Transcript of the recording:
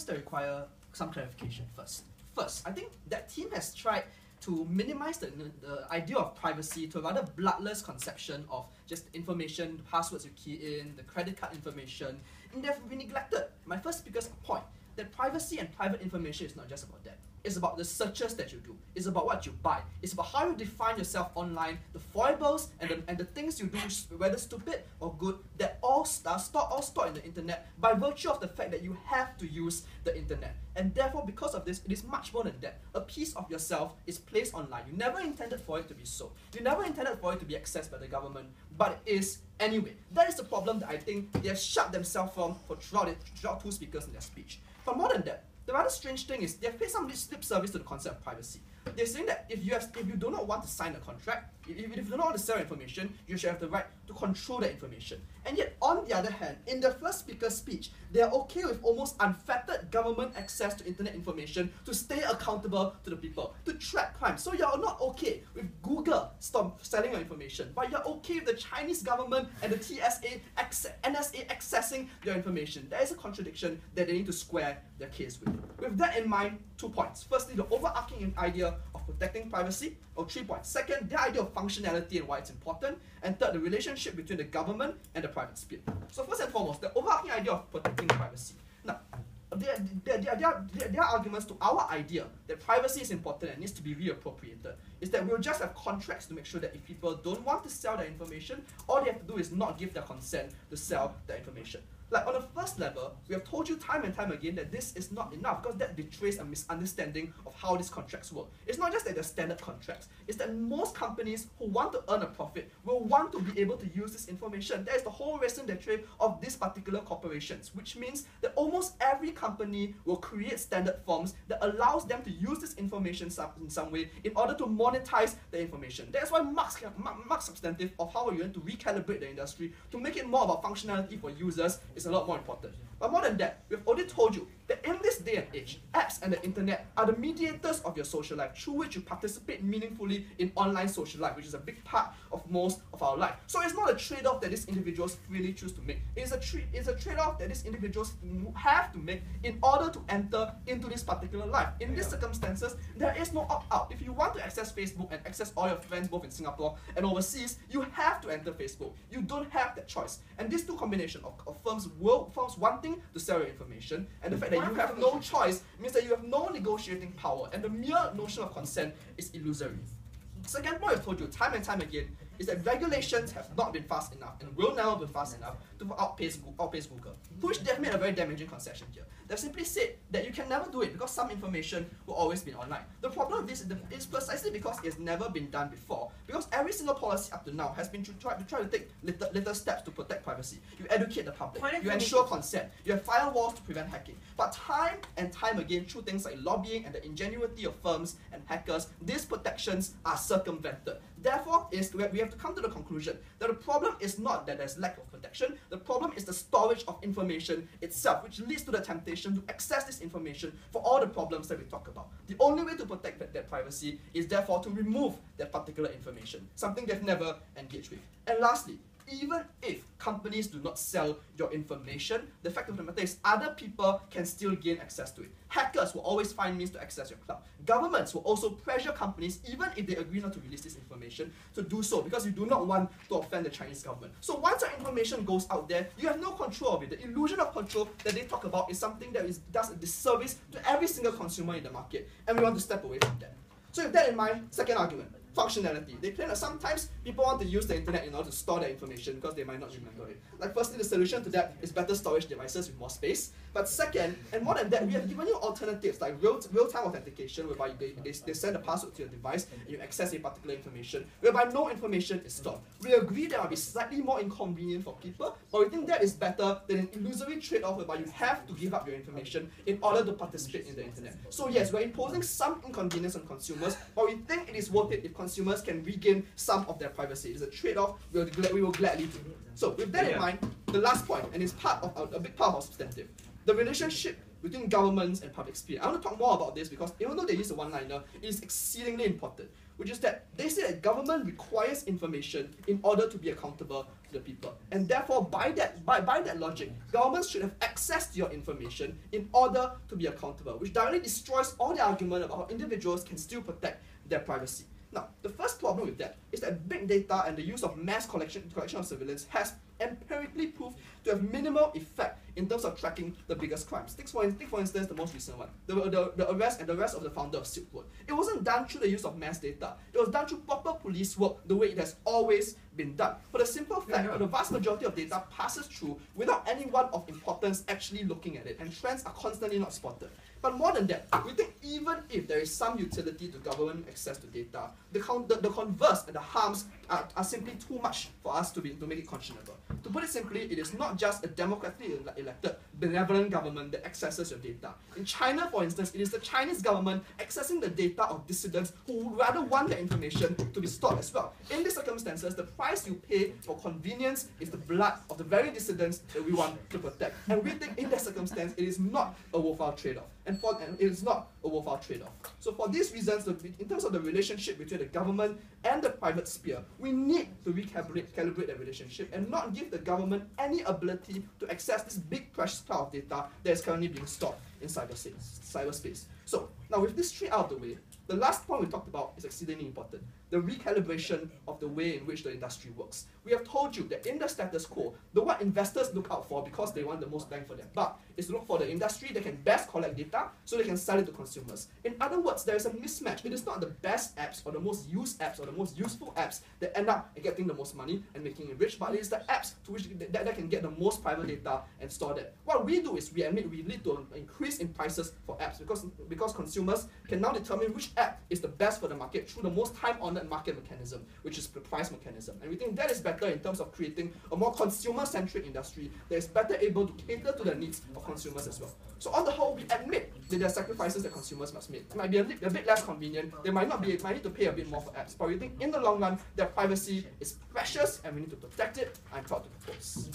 that require some clarification first. First, I think that team has tried to minimize the idea of privacy to a rather bloodless conception of just information, the passwords you key in, the credit card information, and they've neglected my first speaker's point that privacy and private information is not just about that. It's about the searches that you do. It's about what you buy. It's about how you define yourself online, the foibles and the things you do, whether stupid or good, that all stored in the internet by virtue of the fact that you have to use the internet. And therefore, because of this, it is much more than that. A piece of yourself is placed online. You never intended for it to be so. You never intended for it to be accessed by the government, but it is anyway. That is the problem that I think they have shut themselves from throughout two speakers in their speech. But more than that, the rather strange thing is they've paid some lip service to the concept of privacy. They're saying that if you do not want to sign a contract, if you do not want to sell information, you should have the right to control that information. And yet, on the other hand, in the first speaker's speech, they are okay with almost unfettered government access to internet information to stay accountable to the people, to track crime. So you're not okay with Google stop selling your information, but you're okay with the Chinese government and the NSA accessing your information. There is a contradiction that they need to square their case with. With that in mind, 2 points. Firstly, the overarching idea of protecting privacy, or 3 points. Second, the idea of functionality and why it's important. And third, the relationship between the government and the private sphere. So first and foremost, the overarching idea of protecting privacy. Now, their arguments to our idea that privacy is important and needs to be reappropriated is that we'll just have contracts to make sure that if people don't want to sell their information, all they have to do is not give their consent to sell their information. Like on the first level, we have told you time and time again that this is not enough because that betrays a misunderstanding of how these contracts work. It's not just that they're standard contracts, it's that most companies who want to earn a profit will want to be able to use this information. That is the whole reason they trade of these particular corporations, which means that almost every company will create standard forms that allows them to use this information in some way in order to monetize the information. That's why Mark's substantive of how we're going to recalibrate the industry to make it more about functionality for users is a lot more important. But more than that, we've already told you that in this day and age, apps and the internet are the mediators of your social life through which you participate meaningfully in online social life, which is a big part of most of our life. So it's not a trade-off that these individuals freely choose to make. It's a trade-off that these individuals have to make in order to enter into this particular life. In these circumstances, there is no opt-out. If you want to access Facebook and access all your friends both in Singapore and overseas, you have to enter Facebook. You don't have that choice. And these two combinations of firms wanting to sell your information and the fact that you have no choice means that you have no negotiating power, and the mere notion of consent is illusory. Second point I've told you time and time again is that regulations have not been fast enough and will never be fast enough to outpace Google, which they've made a very damaging concession here. They've simply said that you can never do it because some information will always be online. The problem with this is precisely because it's never been done before, because every single policy up to now has been to try to take little steps to protect privacy. You educate the public, you ensure consent, you have firewalls to prevent hacking. But time and time again, through things like lobbying and the ingenuity of firms and hackers, these protections are circumvented. Therefore, we have to come to the conclusion that the problem is not that there's lack of protection, the problem is the storage of information itself, which leads to the temptation to access this information for all the problems that we talk about. The only way to protect that privacy is therefore to remove that particular information, something they've never engaged with. And lastly, even if companies do not sell your information, the fact of the matter is other people can still gain access to it. Hackers will always find means to access your cloud. Governments will also pressure companies, even if they agree not to release this information, to do so because you do not want to offend the Chinese government. So once your information goes out there, you have no control of it. The illusion of control that they talk about is something that does a disservice to every single consumer in the market, and we want to step away from that. So with that in mind, second argument, functionality. They claim that sometimes people want to use the internet in order to store their information because they might not remember it. Like firstly, the solution to that is better storage devices with more space. But second, and more than that, we have given you alternatives like real-time authentication, whereby they send a password to your device and you access a particular information, whereby no information is stored. We agree that might be slightly more inconvenient for people, but we think that is better than an illusory trade-off whereby you have to give up your information in order to participate in the internet. So yes, we're imposing some inconvenience on consumers, but we think it is worth it if consumers can regain some of their privacy. It's a trade-off we will gladly do. So with that in mind, the last point, and it's a big part of our substantive, the relationship between governments and public sphere. I want to talk more about this because even though they use a one-liner, it is exceedingly important. which is that they say that government requires information in order to be accountable to the people. And therefore, by that logic, governments should have access to your information in order to be accountable, which directly destroys all the argument about how individuals can still protect their privacy. Now, the first problem with that is that big data and the use of mass collection of surveillance has empirically proved to have minimal effect in terms of tracking the biggest crimes. Take for instance the most recent one, the arrest and the arrest of the founder of Silk Road. It wasn't done through the use of mass data. It was done through proper police work, the way it has always been done. For the simple fact that the vast majority of data passes through without anyone of importance actually looking at it, and trends are constantly not spotted. But more than that, we think even if there is some utility to government access to data, the converse and the harms are simply too much for us to make it conscionable. To put it simply, it is not just a democratically elected, benevolent government that accesses your data. In China, for instance, it is the Chinese government accessing the data of dissidents who would rather want their information to be stored as well. In these circumstances, the price you pay for convenience is the blood of the very dissidents that we want to protect. And we think in that circumstance, it is not a worthwhile trade-off. And it is not a worthwhile trade-off. So for these reasons, in terms of the relationship between the government and the private sphere, we need to recalibrate that relationship and not give the government any ability to access this big precious cloud of data that is currently being stored in cyberspace. So now with this three out of the way, the last point we talked about is exceedingly important: the recalibration of the way in which the industry works. We have told you that in the status quo, what investors look out for because they want the most bang for their buck is to look for the industry that can best collect data so they can sell it to consumers. In other words, there is a mismatch. It is not the best apps or the most used apps or the most useful apps that end up getting the most money and making it rich, but it is the apps to which that can get the most private data and store that. What we do is we admit we lead to an increase in prices for apps because consumers can now determine which app is the best for the market through the most time-honored market mechanism, which is the price mechanism. And we think that is better in terms of creating a more consumer-centric industry that is better able to cater to the needs of consumers as well. So on the whole, we admit that there are sacrifices that consumers must make. It might be a bit less convenient. They might need to pay a bit more for apps. But we think in the long run, their privacy is precious and we need to protect it. I'm proud to propose.